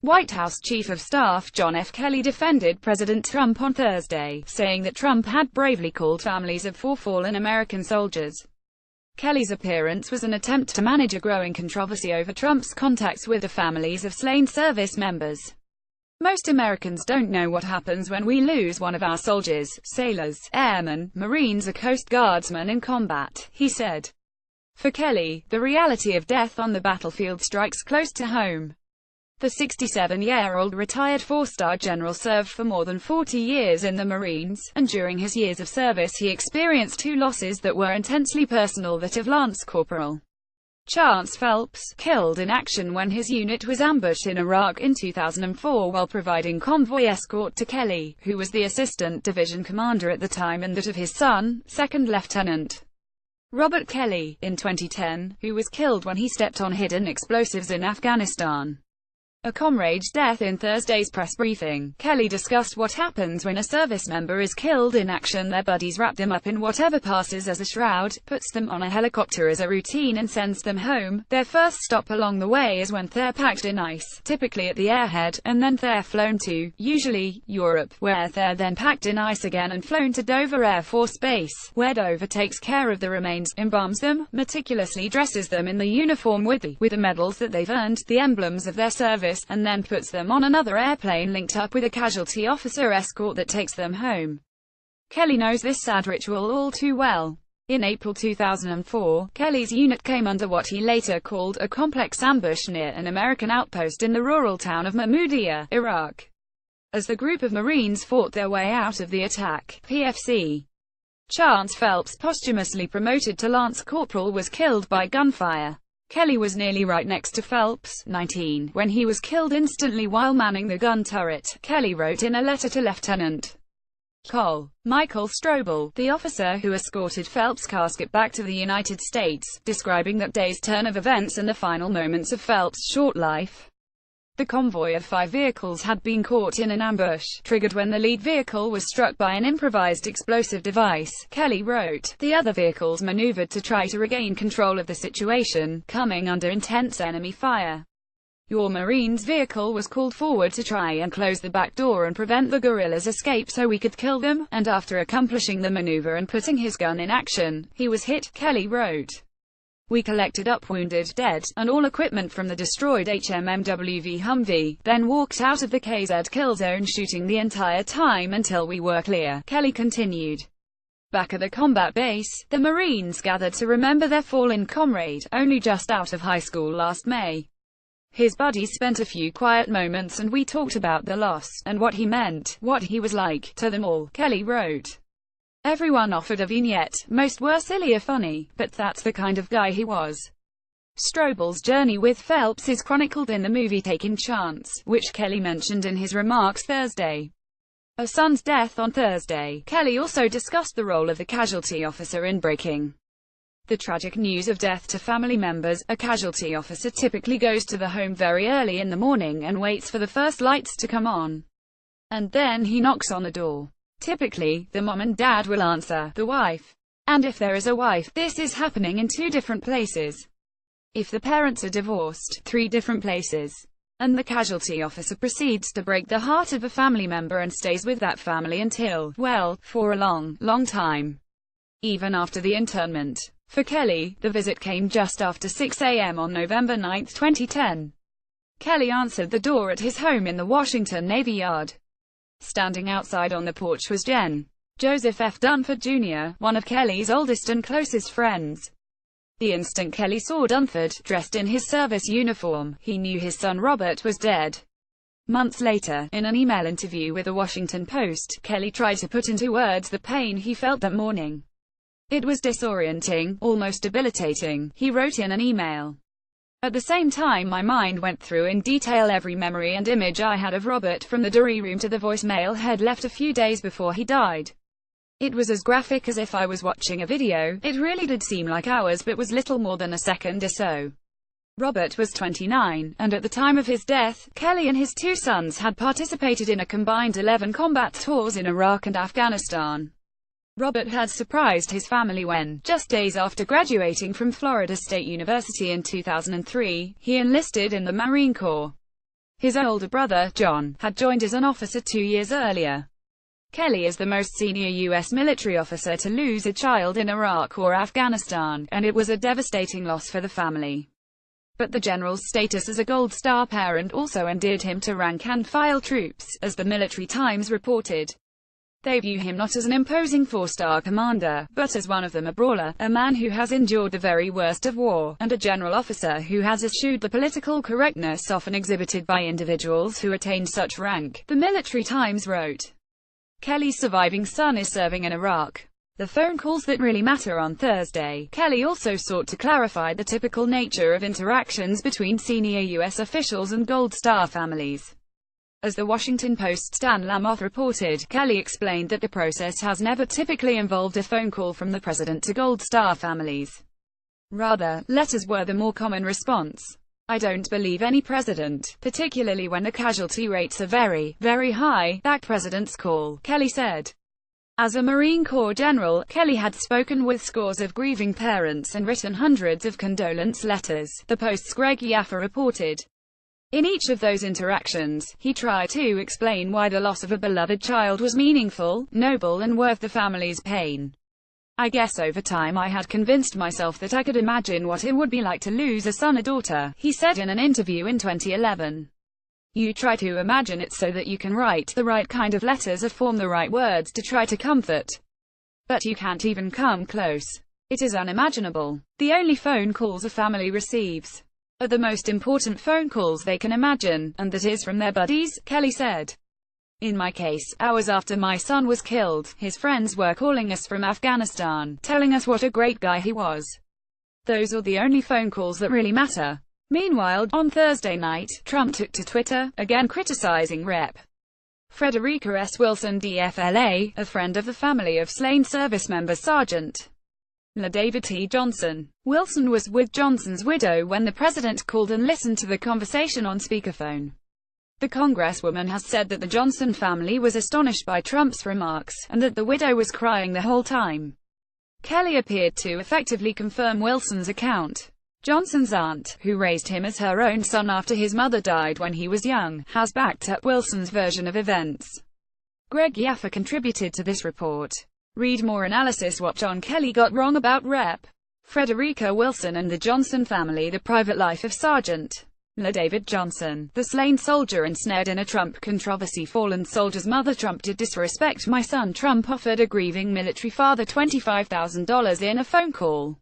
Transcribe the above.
White House Chief of Staff John F. Kelly defended President Trump on Thursday, saying that Trump had bravely called families of 4 fallen American soldiers. Kelly's appearance was an attempt to manage a growing controversy over Trump's contacts with the families of slain service members. "Most Americans don't know what happens when we lose one of our soldiers, sailors, airmen, Marines or Coast Guardsmen in combat," he said. For Kelly, the reality of death on the battlefield strikes close to home. The 67-year-old retired 4-star general served for more than 40 years in the Marines, and during his years of service he experienced 2 losses that were intensely personal: that of Lance Corporal Chance Phelps, killed in action when his unit was ambushed in Iraq in 2004 while providing convoy escort to Kelly, who was the assistant division commander at the time, and that of his son, 2nd Lieutenant Robert Kelly, in 2010, who was killed when he stepped on hidden explosives in Afghanistan. A comrade's death. In Thursday's press briefing, Kelly discussed what happens when a service member is killed in action. Their buddies wrap them up in whatever passes as a shroud, puts them on a helicopter as a routine and sends them home. Their first stop along the way is when they're packed in ice, typically at the airhead, and then they're flown to, usually, Europe, where they're then packed in ice again and flown to Dover Air Force Base, where Dover takes care of the remains, embalms them, meticulously dresses them in the uniform with the medals that they've earned, the emblems of their service, and then puts them on another airplane linked up with a casualty officer escort that takes them home. Kelly knows this sad ritual all too well. In April 2004, Kelly's unit came under what he later called a complex ambush near an American outpost in the rural town of Mahmoudiya, Iraq. As the group of Marines fought their way out of the attack, PFC Chance Phelps, posthumously promoted to Lance Corporal, was killed by gunfire. Kelly was nearly right next to Phelps, 19, when he was killed instantly while manning the gun turret, Kelly wrote in a letter to Lieutenant Col. Michael Strobel, the officer who escorted Phelps' casket back to the United States, describing that day's turn of events and the final moments of Phelps' short life. The convoy of 5 vehicles had been caught in an ambush, triggered when the lead vehicle was struck by an improvised explosive device, Kelly wrote. The other vehicles maneuvered to try to regain control of the situation, coming under intense enemy fire. Your Marine's vehicle was called forward to try and close the back door and prevent the guerrillas' escape so we could kill them, and after accomplishing the maneuver and putting his gun in action, he was hit, Kelly wrote. We collected up wounded, dead, and all equipment from the destroyed HMMWV Humvee, then walked out of the KZ kill zone shooting the entire time until we were clear, Kelly continued. Back at the combat base, the Marines gathered to remember their fallen comrade, only just out of high school last May. His buddies spent a few quiet moments and we talked about the loss, and what he meant, what he was like, to them all, Kelly wrote. Everyone offered a vignette, most were silly or funny, but that's the kind of guy he was. Strobel's journey with Phelps is chronicled in the movie Taking Chance, which Kelly mentioned in his remarks Thursday. A son's death on Thursday, Kelly also discussed the role of the casualty officer in breaking the tragic news of death to family members. A casualty officer typically goes to the home very early in the morning and waits for the first lights to come on. And then he knocks on the door. Typically, the mom and dad will answer, the wife. And if there is a wife, this is happening in 2 different places. If the parents are divorced, 3 different places. And the casualty officer proceeds to break the heart of a family member and stays with that family until, well, for a long, long time. Even after the internment. For Kelly, the visit came just after 6 a.m. on November 9, 2010. Kelly answered the door at his home in the Washington Navy Yard. Standing outside on the porch was Joseph F. Dunford Jr., one of Kelly's oldest and closest friends. The instant Kelly saw Dunford, dressed in his service uniform, he knew his son Robert was dead. Months later, in an email interview with the Washington Post, Kelly tried to put into words the pain he felt that morning. It was disorienting, almost debilitating, he wrote in an email. At the same time my mind went through in detail every memory and image I had of Robert, from the diary room to the voicemail he'd left a few days before he died. It was as graphic as if I was watching a video. It really did seem like hours but was little more than a second or so. Robert was 29, and at the time of his death, Kelly and his 2 sons had participated in a combined 11 combat tours in Iraq and Afghanistan. Robert had surprised his family when, just days after graduating from Florida State University in 2003, he enlisted in the Marine Corps. His older brother, John, had joined as an officer 2 years earlier. Kelly is the most senior U.S. military officer to lose a child in Iraq or Afghanistan, and it was a devastating loss for the family. But the general's status as a Gold Star parent also endeared him to rank-and-file troops, as the Military Times reported. They view him not as an imposing four-star commander, but as one of them, a brawler, a man who has endured the very worst of war, and a general officer who has eschewed the political correctness often exhibited by individuals who attain such rank, the Military Times wrote. Kelly's surviving son is serving in Iraq. The phone calls that really matter. On Thursday, Kelly also sought to clarify the typical nature of interactions between senior U.S. officials and Gold Star families. As the Washington Post's Stan Lamothe reported, Kelly explained that the process has never typically involved a phone call from the president to Gold Star families. Rather, letters were the more common response. I don't believe any president, particularly when the casualty rates are very, very high, that presidents call, Kelly said. As a Marine Corps general, Kelly had spoken with scores of grieving parents and written hundreds of condolence letters, the Post's Greg Yaffa reported. In each of those interactions, he tried to explain why the loss of a beloved child was meaningful, noble and worth the family's pain. I guess over time I had convinced myself that I could imagine what it would be like to lose a son or daughter, he said in an interview in 2011. You try to imagine it so that you can write the right kind of letters or form the right words to try to comfort. But you can't even come close. It is unimaginable. The only phone calls a family receives are the most important phone calls they can imagine, and that is from their buddies, Kelly said. In my case, hours after my son was killed, his friends were calling us from Afghanistan, telling us what a great guy he was. Those are the only phone calls that really matter. Meanwhile, on Thursday night, Trump took to Twitter, again criticizing Rep. Frederica S. Wilson DFLA, a friend of the family of slain service member Sergeant LaDavid T. Johnson. Wilson was with Johnson's widow when the president called and listened to the conversation on speakerphone. The congresswoman has said that the Johnson family was astonished by Trump's remarks, and that the widow was crying the whole time. Kelly appeared to effectively confirm Wilson's account. Johnson's aunt, who raised him as her own son after his mother died when he was young, has backed up Wilson's version of events. Greg Yaffa contributed to this report. Read more analysis: what John Kelly got wrong about Rep. Frederica Wilson and the Johnson family. The private life of Sergeant LaDavid Johnson, the slain soldier ensnared in a Trump controversy. Fallen soldier's mother. Trump did disrespect my son. Trump offered a grieving military father $25,000 in a phone call.